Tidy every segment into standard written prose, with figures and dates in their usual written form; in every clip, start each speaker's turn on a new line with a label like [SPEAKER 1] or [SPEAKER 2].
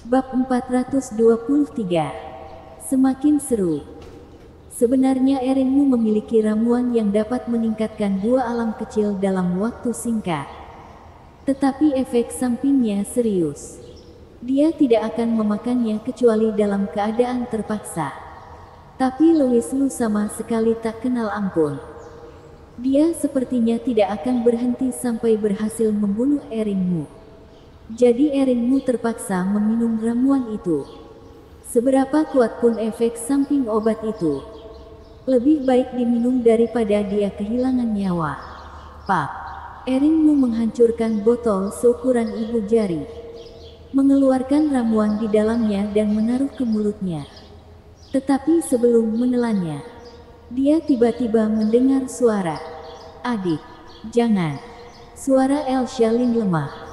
[SPEAKER 1] Bab 423. Semakin seru. Sebenarnya Erinmu memiliki ramuan yang dapat meningkatkan dua alam kecil dalam waktu singkat. Tetapi efek sampingnya serius. Dia tidak akan memakannya kecuali dalam keadaan terpaksa. Tapi Louis Lu sama sekali tak kenal ampun. Dia sepertinya tidak akan berhenti sampai berhasil membunuh Erinmu. Jadi Erinmu terpaksa meminum ramuan itu. Seberapa kuat pun efek samping obat itu, lebih baik diminum daripada dia kehilangan nyawa. Pak, Erinmu menghancurkan botol seukuran ibu jari, mengeluarkan ramuan di dalamnya dan menaruh ke mulutnya. Tetapi sebelum menelannya, dia tiba-tiba mendengar suara, "Adik, jangan." Suara Elsa Lin lemah.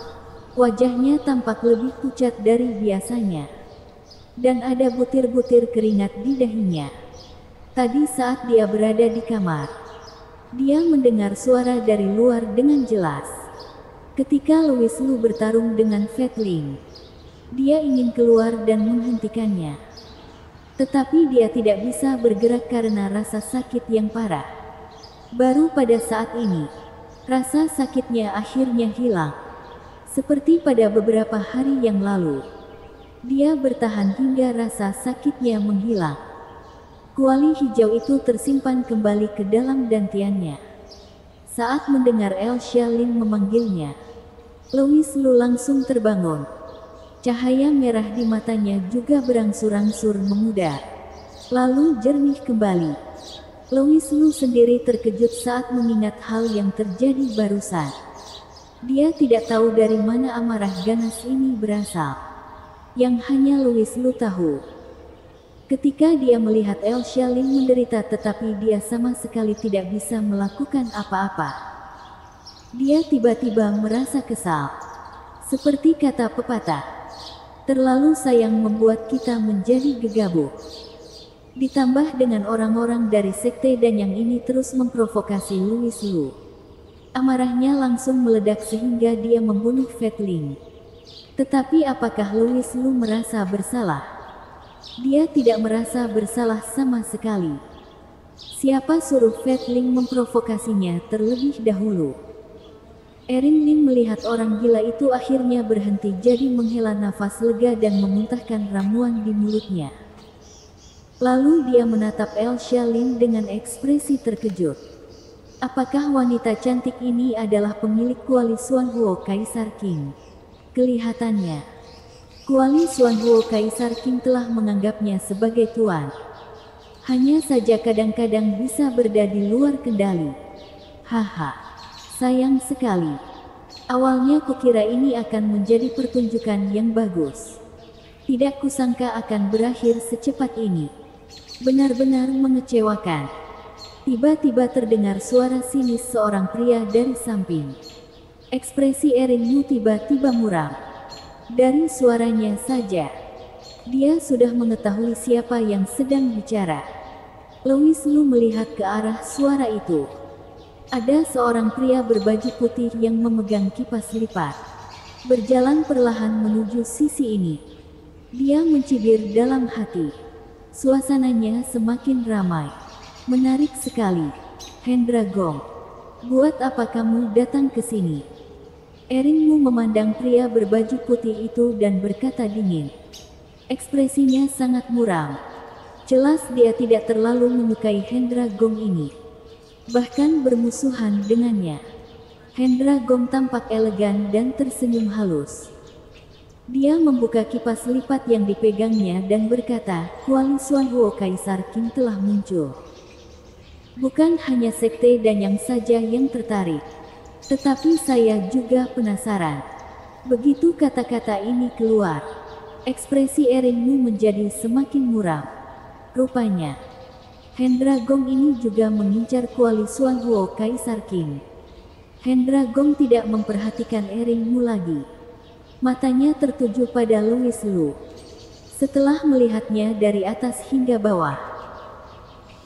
[SPEAKER 1] Wajahnya tampak lebih pucat dari biasanya. Dan ada butir-butir keringat di dahinya. Tadi saat dia berada di kamar, dia mendengar suara dari luar dengan jelas. Ketika Louis Lu bertarung dengan Fatling, dia ingin keluar dan menghentikannya. Tetapi dia tidak bisa bergerak karena rasa sakit yang parah. Baru pada saat ini, rasa sakitnya akhirnya hilang. Seperti pada beberapa hari yang lalu, dia bertahan hingga rasa sakitnya menghilang. Kuali hijau itu tersimpan kembali ke dalam dantiannya. Saat mendengar Elsa Lin memanggilnya, Louis Lu langsung terbangun. Cahaya merah di matanya juga berangsur-angsur memudar, lalu jernih kembali. Louis Lu sendiri terkejut saat mengingat hal yang terjadi barusan. Dia tidak tahu dari mana amarah ganas ini berasal, yang hanya Louis Lu tahu. Ketika dia melihat Elsa Lin menderita tetapi dia sama sekali tidak bisa melakukan apa-apa, dia tiba-tiba merasa kesal. Seperti kata pepatah, terlalu sayang membuat kita menjadi gegabah. Ditambah dengan orang-orang dari sekte dan yang ini terus memprovokasi Louis Lu. Amarahnya langsung meledak sehingga dia membunuh Fatling. Tetapi apakah Louis Lu merasa bersalah? Dia tidak merasa bersalah sama sekali. Siapa suruh Fatling memprovokasinya terlebih dahulu? Erin Lin melihat orang gila itu akhirnya berhenti jadi menghela nafas lega dan memuntahkan ramuan di mulutnya. Lalu dia menatap Elsa Lin dengan ekspresi terkejut. Apakah wanita cantik ini adalah pemilik kuali Xuanhuo Kaisar Qing? Kelihatannya, kuali Xuanhuo Kaisar Qing telah menganggapnya sebagai tuan. Hanya saja kadang-kadang bisa berada di luar kendali. Haha, sayang sekali. Awalnya kukira ini akan menjadi pertunjukan yang bagus. Tidak kusangka akan berakhir secepat ini. Benar-benar mengecewakan. Tiba-tiba terdengar suara sinis seorang pria dari samping. Ekspresi Erin Yu tiba-tiba muram. Dari suaranya saja, dia sudah mengetahui siapa yang sedang bicara. Louis Lu melihat ke arah suara itu. Ada seorang pria berbaju putih yang memegang kipas lipat, berjalan perlahan menuju sisi ini. Dia mencibir dalam hati. Suasananya semakin ramai. Menarik sekali. Hendra Gong, buat apa kamu datang ke sini? Erinmu memandang pria berbaju putih itu dan berkata dingin. Ekspresinya sangat muram. Jelas dia tidak terlalu menyukai Hendra Gong ini. Bahkan bermusuhan dengannya. Hendra Gong tampak elegan dan tersenyum halus. Dia membuka kipas lipat yang dipegangnya dan berkata, "Kuali Xuanhuo Kaisar Qing telah muncul. Bukan hanya sekte dan yang saja yang tertarik, tetapi saya juga penasaran." Begitu kata-kata ini keluar, ekspresi Erinmu menjadi semakin muram. Rupanya, Hendra Gong ini juga mengincar kuali Xuanhuo Kaisar Qing. Hendra Gong tidak memperhatikan Erinmu lagi. Matanya tertuju pada Louis Lu. Setelah melihatnya dari atas hingga bawah,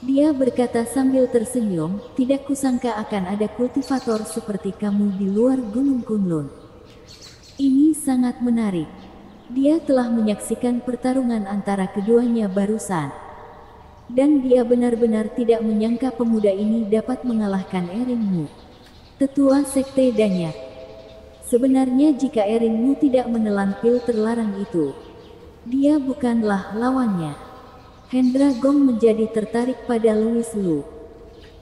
[SPEAKER 1] dia berkata sambil tersenyum, "Tidak kusangka akan ada kultivator seperti kamu di luar Gunung Kunlun. Ini sangat menarik. Dia telah menyaksikan pertarungan antara keduanya barusan. Dan dia benar-benar tidak menyangka pemuda ini dapat mengalahkan Erinmu. Tetua Sekte Danyak. Sebenarnya jika Erinmu tidak menelan pil terlarang itu, dia bukanlah lawannya. Hendra Gong menjadi tertarik pada Louis Lu.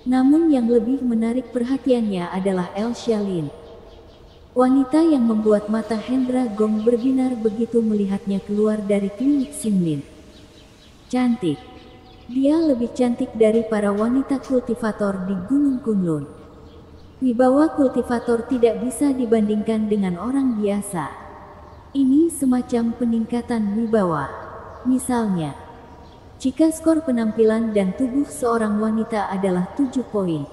[SPEAKER 1] Namun yang lebih menarik perhatiannya adalah Elsia Lin. Wanita yang membuat mata Hendra Gong berbinar begitu melihatnya keluar dari klinik Xinlin. Cantik. Dia lebih cantik dari para wanita kultivator di Gunung Kunlun. Wibawa kultivator tidak bisa dibandingkan dengan orang biasa. Ini semacam peningkatan wibawa. Misalnya, jika skor penampilan dan tubuh seorang wanita adalah 7 poin,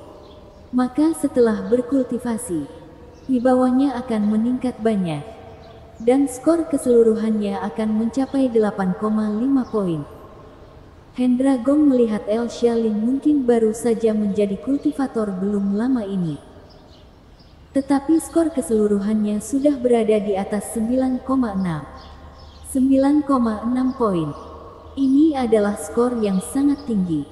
[SPEAKER 1] maka setelah berkultivasi, wibawanya akan meningkat banyak, dan skor keseluruhannya akan mencapai 8,5 poin. Hendra Gong melihat Elsia Lin mungkin baru saja menjadi kultivator belum lama ini. Tetapi skor keseluruhannya sudah berada di atas 9,6 poin. Ini adalah skor yang sangat tinggi.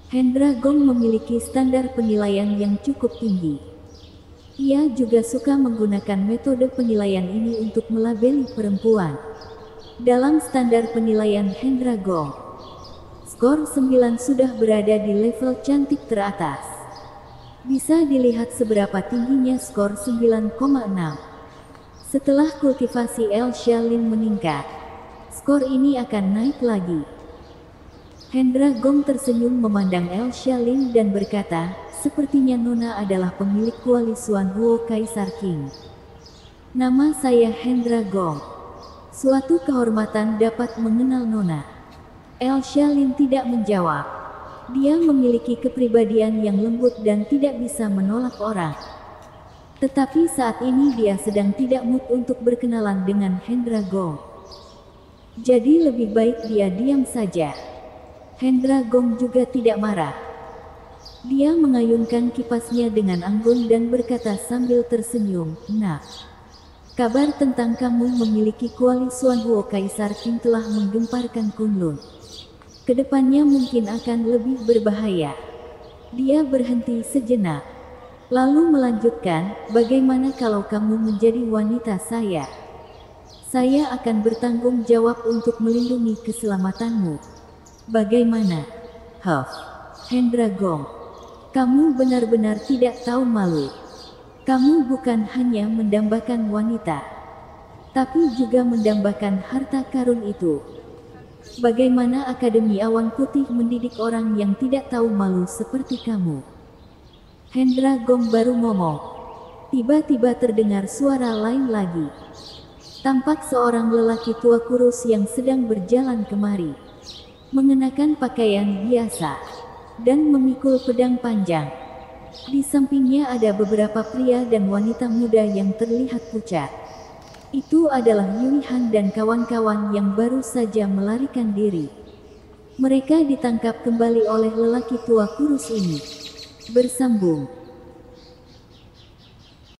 [SPEAKER 1] Hendra Gong memiliki standar penilaian yang cukup tinggi. Ia juga suka menggunakan metode penilaian ini untuk melabeli perempuan. Dalam standar penilaian Hendra Gong, skor 9 sudah berada di level cantik teratas. Bisa dilihat seberapa tingginya skor 9,6. Setelah kultivasi Elsia Lin meningkat, skor ini akan naik lagi. Hendra Gong tersenyum memandang Elsia Lin dan berkata, "Sepertinya Nona adalah pemilik kuali Xuan Huo Kaisar King. Nama saya Hendra Gong. Suatu kehormatan dapat mengenal Nona." Elsia Lin tidak menjawab. Dia memiliki kepribadian yang lembut dan tidak bisa menolak orang. Tetapi saat ini dia sedang tidak mood untuk berkenalan dengan Hendra Gong. Jadi lebih baik dia diam saja. Hendra Gong juga tidak marah. Dia mengayunkan kipasnya dengan anggun dan berkata sambil tersenyum, "Nah, kabar tentang kamu memiliki kuali Xuan Huo Kaisar King telah menggemparkan Kunlun. Kedepannya mungkin akan lebih berbahaya." Dia berhenti sejenak, lalu melanjutkan, "Bagaimana kalau kamu menjadi wanita saya? Saya akan bertanggung jawab untuk melindungi keselamatanmu. Bagaimana?" "Huff, Hendra Gong, kamu benar-benar tidak tahu malu. Kamu bukan hanya mendambakan wanita, tapi juga mendambakan harta karun itu. Bagaimana Akademi Awan Putih mendidik orang yang tidak tahu malu seperti kamu?" Hendra Gong baru ngomong. Tiba-tiba terdengar suara lain lagi. Tampak seorang lelaki tua kurus yang sedang berjalan kemari, mengenakan pakaian biasa, dan memikul pedang panjang. Di sampingnya ada beberapa pria dan wanita muda yang terlihat pucat. Itu adalah Yui Han dan kawan-kawan yang baru saja melarikan diri. Mereka ditangkap kembali oleh lelaki tua kurus ini. Bersambung.